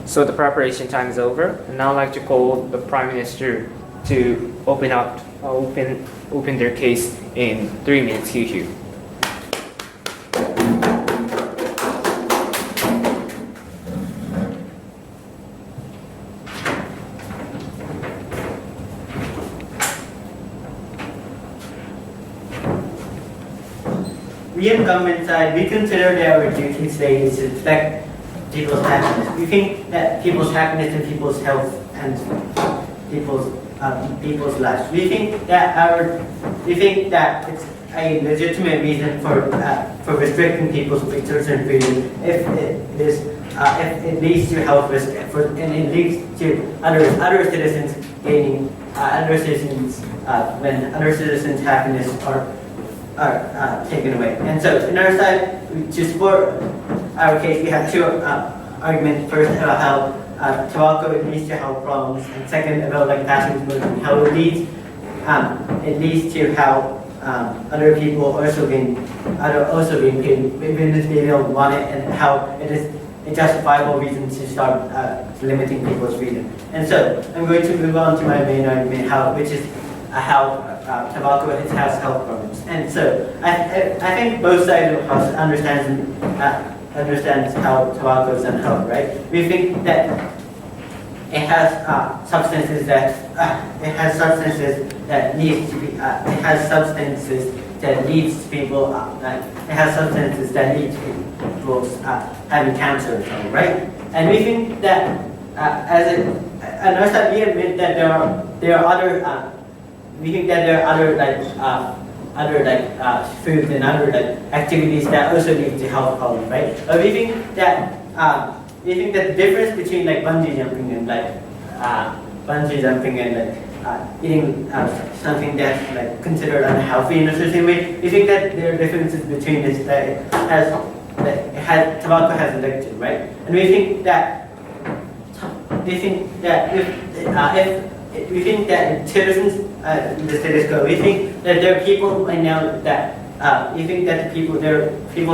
So the preparation time is over, and now I'd like to call the Prime Minister to open their case in 3 minutes. Hugh. We on government side, we consider that our duty today is to protect people's happiness. We think that people's happiness and people's health and people's lives. We think that it's a legitimate reason for restricting people's rights and freedom if it leads to health risk and it leads to other citizens gaining when other citizens' happiness are taken away. And so, on our side, to support our case, we have two arguments. First, about how tobacco leads to health problems, and second, about like passing smoking, how it leads to how other people also being paid even if they don't want it, and how it is a justifiable reason to start limiting people's freedom. And so, I'm going to move on to my main argument, which is how tobacco has health problems. And so I think both sides of the house understands how tobacco is unhealthy, right? We think that it has substances that leads to people having cancer, right? And we think that on our side, we admit that there are other foods and other activities that also lead to health problems, right? But we think that the difference between bungee jumping and eating something that's considered unhealthy in a certain way. We think that there are differences between this that tobacco has addiction, right? And we think that citizens in the status quo. We think that there are people right now that there are people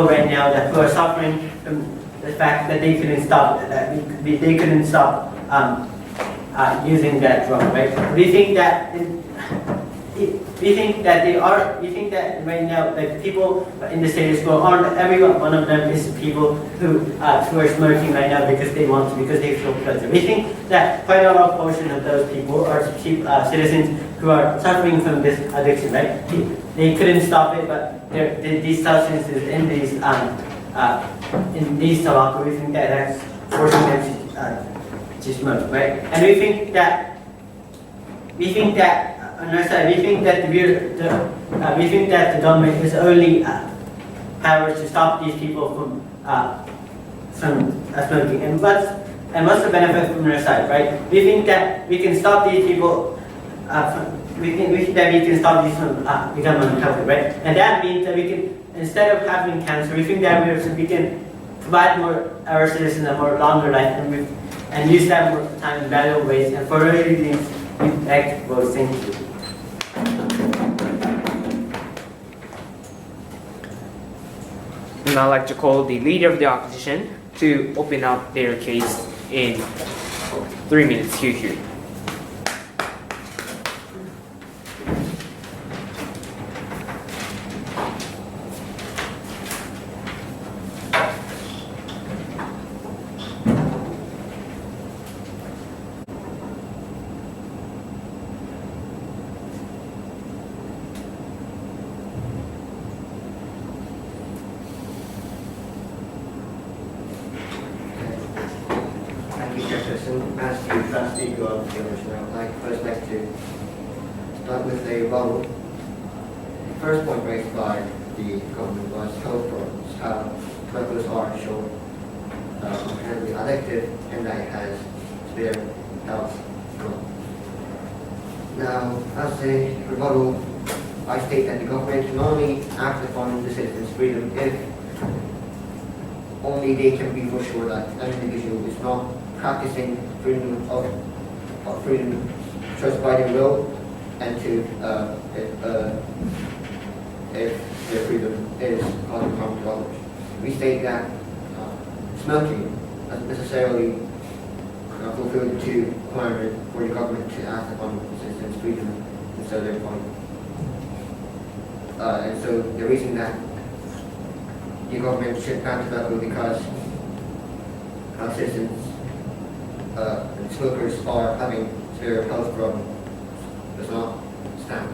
right now who are suffering from the fact that they couldn't stop using that drug, right? We think that right now, people in the status quo aren't every one of them is people who are smoking right now because they want to, because they feel pleasure. We think that quite a large portion of those people are citizens who are suffering from this addiction, right? They couldn't stop it, but these substances in these tobacco, we think that that's forcing them to smoke, right? And we think that on our side, we think that the government is only powers to stop these people from smoking. And what's the benefit from our side, right? We think that we can stop these people. We think that we can stop these from becoming unhealthy, right? And that means that we can, instead of having cancer, we think that we can provide our citizens a more longer life and use that more time in valuable ways. And for those reasons, we like to vote. Thank you. And I'd like to call the leader of the opposition to open up their case in 3 minutes. Hugh. As the trustee of the original, I'd first like to start with a rebuttal. The first point raised by the government was health problems, how smokers are shown inherently addictive and that it has severe health problems. Now, as a rebuttal, I state that the government can only act upon the citizens' freedom if only they can be for sure that an individual is not practicing freedom choice by their will, and if is causing harm to others. We state that smoking doesn't necessarily fulfill the two requirements for the government to act upon citizens' freedom and so their point. And so the reason that the government should ban tobacco because citizens and smokers are having severe health problems does not stand.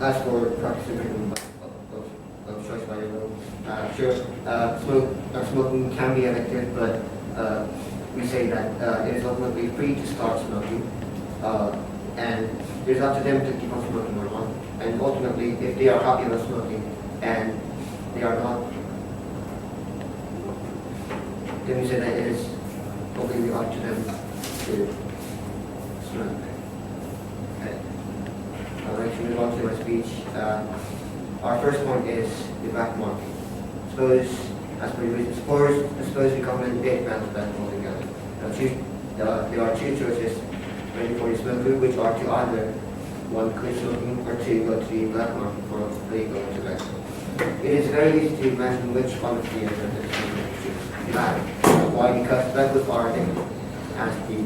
As for practicing freedom of choice by your will, smoking can be addictive, but we say that it is ultimately free to start smoking, and it's up to them to keep on smoking or not. And ultimately, if they are happy about smoking and they are not, then we say that it is completely up to them to smoke. Okay. I'd like to move on to my speech. Our first point is the black market. Suppose the government did ban tobacco altogether. There are two choices ready for the smoker, which are to either one quit smoking or to go to the black market for legal tobacco. It is very easy to imagine which one of the alternatives is bad. Why? Because tobaccos are addictive, as the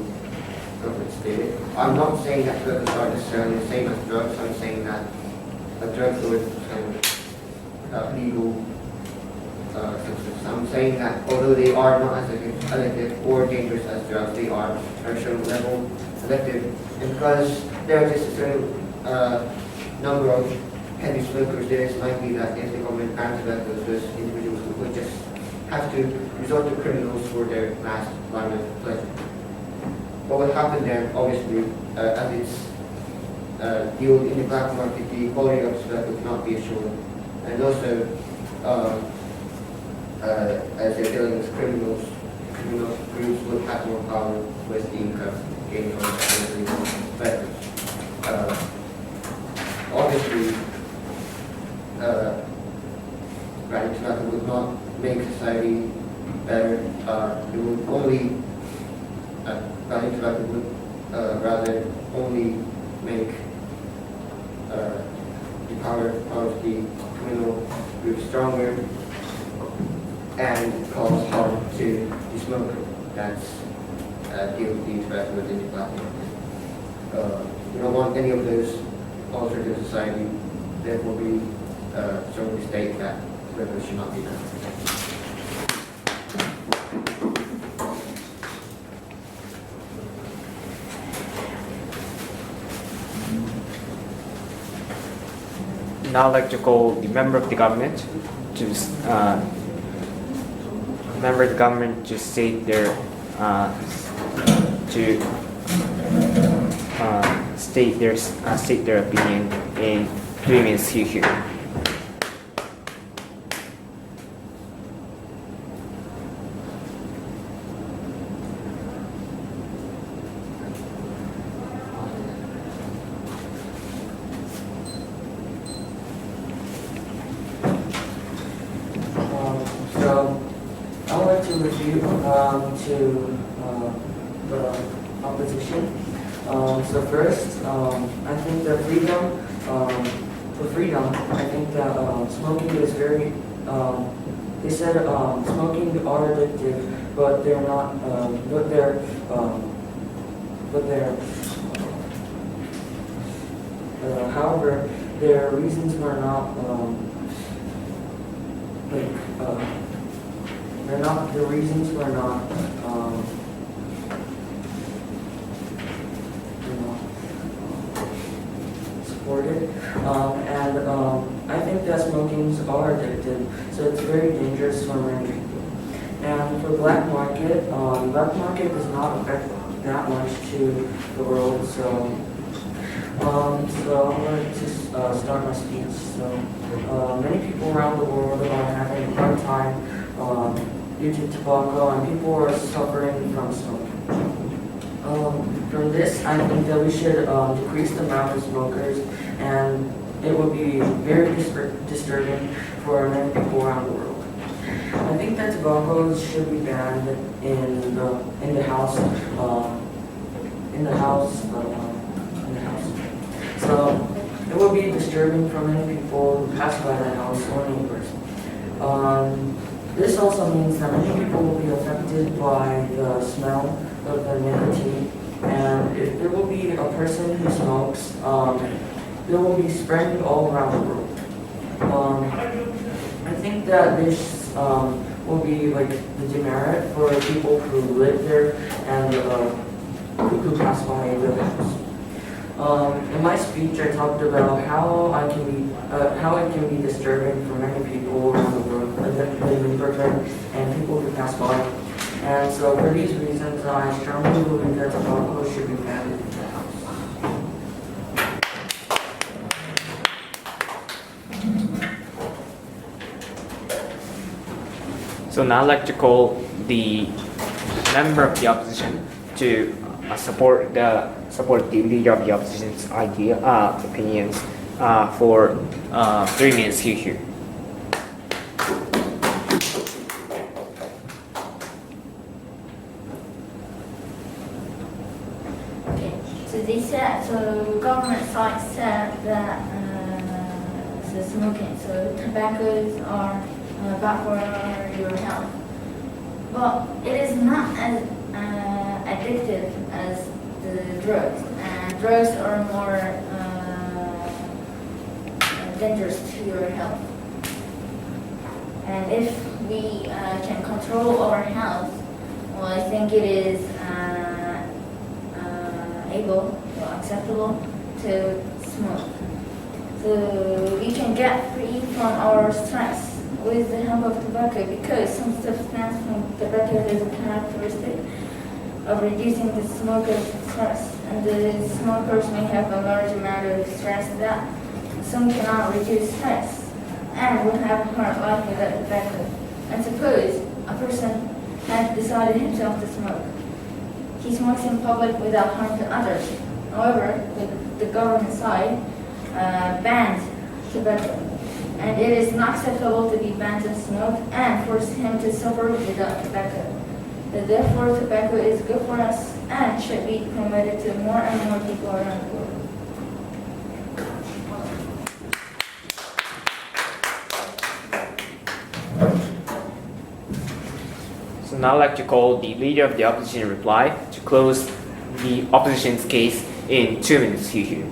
government stated. I'm not saying that tobaccos are necessarily the same as drugs. I'm saying that a drug lord kind of legal substance. I'm saying that although they are not as addictive or dangerous as drugs, they are at a certain level addictive. And because there is a certain number of heavy smokers, it is likely that if the government bans tobacco, those individuals would just have to resort to criminals for their last line of pleasure. What would happen then, obviously, as it's dealt in the black market, the quality of tobacco cannot be assured. And also, as they're dealing with criminal groups would have more power with the income gained from tobacco. Obviously, banning tobacco would not make society better. It would only banning tobacco would rather only make the power of the criminal group stronger and cause harm to the smoker that's deal with the tobacco within the black market. We don't want any of those alternative society. Therefore, we strongly state that tobacco should not be done. Now I'd like to call the member of the government to state their state their opinion in 3 minutes here. So I would like to review the opposition. So first, I think that I think that smoking is very, they said smoking are addictive, but they're not, however, their reasons were not, the reasons were not, supported, and I think that smokings are addictive, so it's very dangerous for many people. And for black market does not affect that much to the world, so I'm going to start my speech. So many people around the world are having a hard time due to tobacco, and people are suffering from smoking. From this, I think that we should decrease the amount of smokers, and it would be very disturbing for many people around the world. I think that tobacco should be banned in the house. So it will be disturbing for many people who pass by the house or neighbors. This also means that many people will be affected by the smell of the nicotine, and if there will be a person who smokes, there will be spreading all around the world. I think that this will be like the demerit for people who live there and who pass by the house. In my speech, I talked about how it can be disturbing for many people around the world, like the neighborhood and people who pass by. And so, for these reasons, I strongly believe that tobacco should be banned in the house. So now I'd like to call the member of the opposition to support the leader of the opposition's opinions for 3 minutes here. Okay, so government sites said that the smoking, so tobaccos are bad for your health. But it is not as addictive as the drugs, and drugs are more dangerous to your health. And if we can control our health, well, I think it is able or acceptable to smoke. So we can get free from our stress with the help of tobacco, because some substance from tobacco is a characteristic of reducing the smoker's stress, and the smokers may have a large amount of stress that some cannot reduce stress and would have a hard life without tobacco. And suppose a person has decided himself to smoke. He smokes in public without harm to others. However, the government side bans tobacco. And it is not acceptable to be banned to smoke and force him to suffer without tobacco. Therefore, tobacco is good for us and should be promoted to more and more people around the world. So now I'd like to call the leader of the opposition reply to close the opposition's case in 2 minutes here.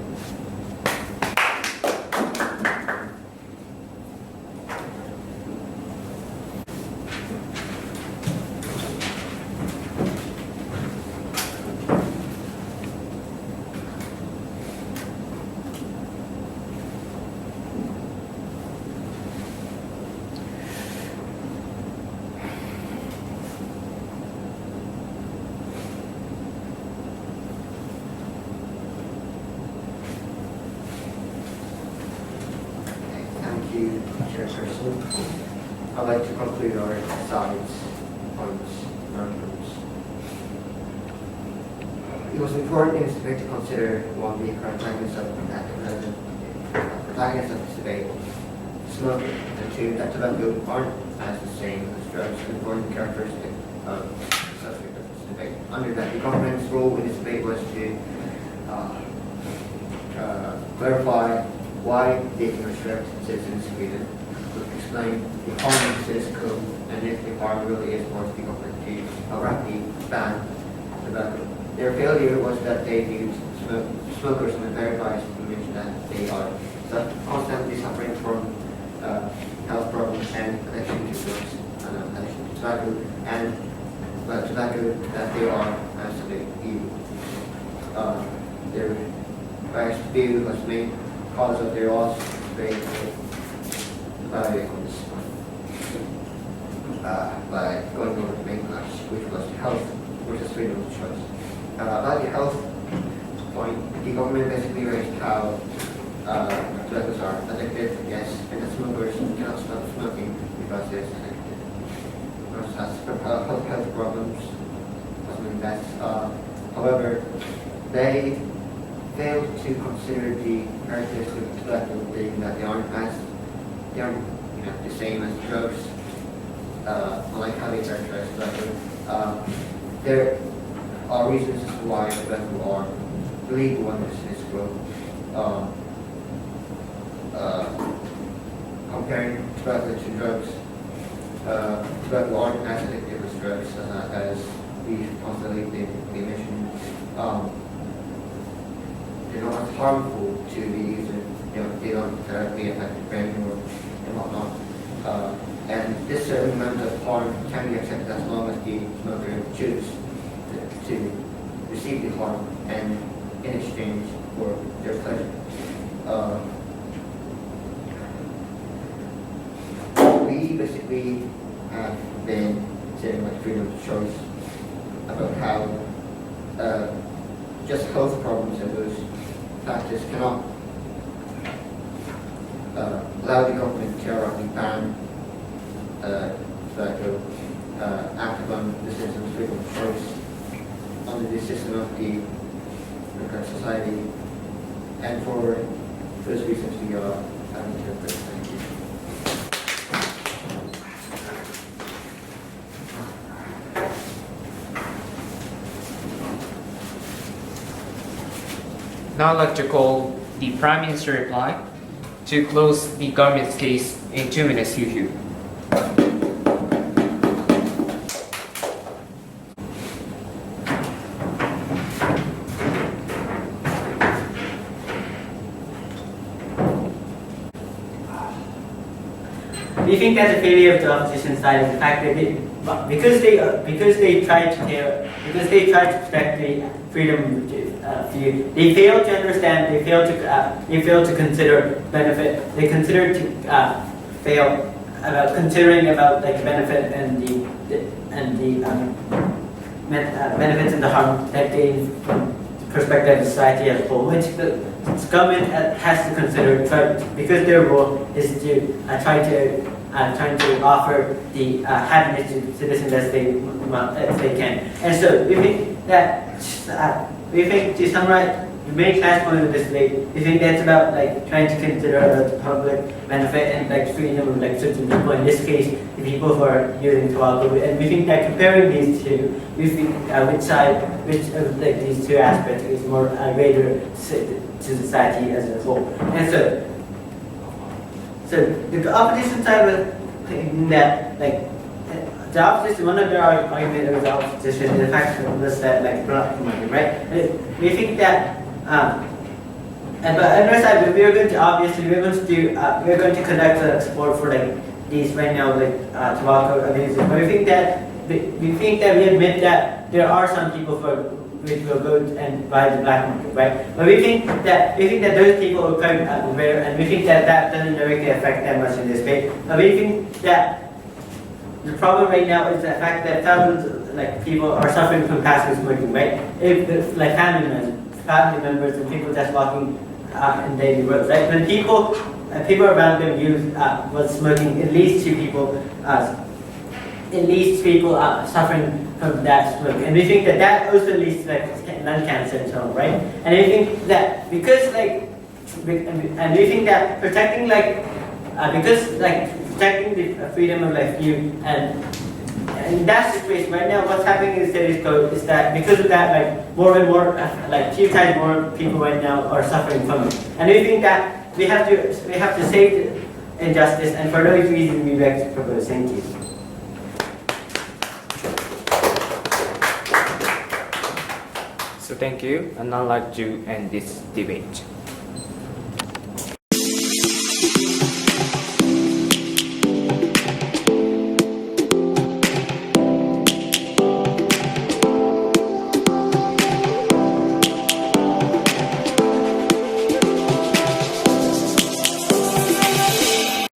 Thank you, Chairperson. I'd like to conclude our sides, points, and arguments. It was important in this debate to consider one of the protagonists of this debate, smoking, and two, that tobacco aren't as the same as drugs, an important characteristic of the subject of this debate. Under that, the government's role in this debate was to clarify why they can restrict citizens' freedom, explain the harm of this code, and if the harm really is more to the government to rapidly ban tobacco. Their failure was that they viewed smokers in a very biased image, that they are constantly suffering from health problems and addiction to drugs, addiction to tobacco, and tobacco that they are absolutely evil. Their biased view was made cause of their loss of valuables by going over the main class, which was health versus freedom of choice. About the health point, the government basically raised how tobaccos are addictive, yes, and that smokers cannot stop smoking because they're addicted. Of course, has health problems, something that's, however, they failed to consider the characteristics of tobacco, being that they aren't the same as drugs, unlike how they characterize tobacco. There are reasons as to why tobacco are illegal in this world. comparing tobacco to drugs, tobacco aren't as addictive as drugs, as we constantly mentioned. They're not as harmful to the user. They don't directly affect the brain or and whatnot. And this certain amount of harm can be accepted as long as the smoker chooses to receive the harm and in exchange for their pleasure. We basically have been saying like freedom of choice about how just health problems and those factors cannot allow the government to directly ban tobacco, act upon the citizens' freedom of choice under the system of the democratic society, and for those reasons we are having to approach. Thank you. Now I'd like to call the Prime Minister reply to close the government's case in 2 minutes, Hugh. We think that the failure of the opposition side is the fact that because they tried to protect the freedom of view, they failed to understand. They failed to consider benefit. They considered to fail about considering about like the benefit and the benefits and the harm that they from the perspective of society as a whole, which the government has to consider because their role is to trying to offer the happiness to citizens as they can. And so we think that to summarize the main class point of this debate, we think that's about like trying to consider the public benefit and like freedom of like certain people. In this case, the people who are using tobacco, and we think that comparing these two, we think which of like these two aspects is more greater to society as a whole. And so the opposition side was thinking that like the opposition, one of their arguments of the opposition is the fact was that like black money, right? And we think that and but on our side, we're going to conduct support for like these right now like tobacco abuses. But we think that we admit that there are some people which will go and buy the black market, right? But we think that those people are quite aware, and we think that doesn't directly affect them much in this case. But we think that the problem right now is the fact that thousands like people are suffering from passive smoking, right? If like family members and people just walking in daily roads, right? When people around them was smoking, at least two people suffering from that smoke, and we think that also leads to like lung cancer and so on, right? And we think that and we think that protecting protecting the freedom of like view and that's the case right now. What's happening in status quo is that because of that, like more and more, like 2 times more people right now are suffering from it, and we think that we have to save injustice, and for those reasons we like to propose. Thank you. So thank you, and I'd like to end this debate.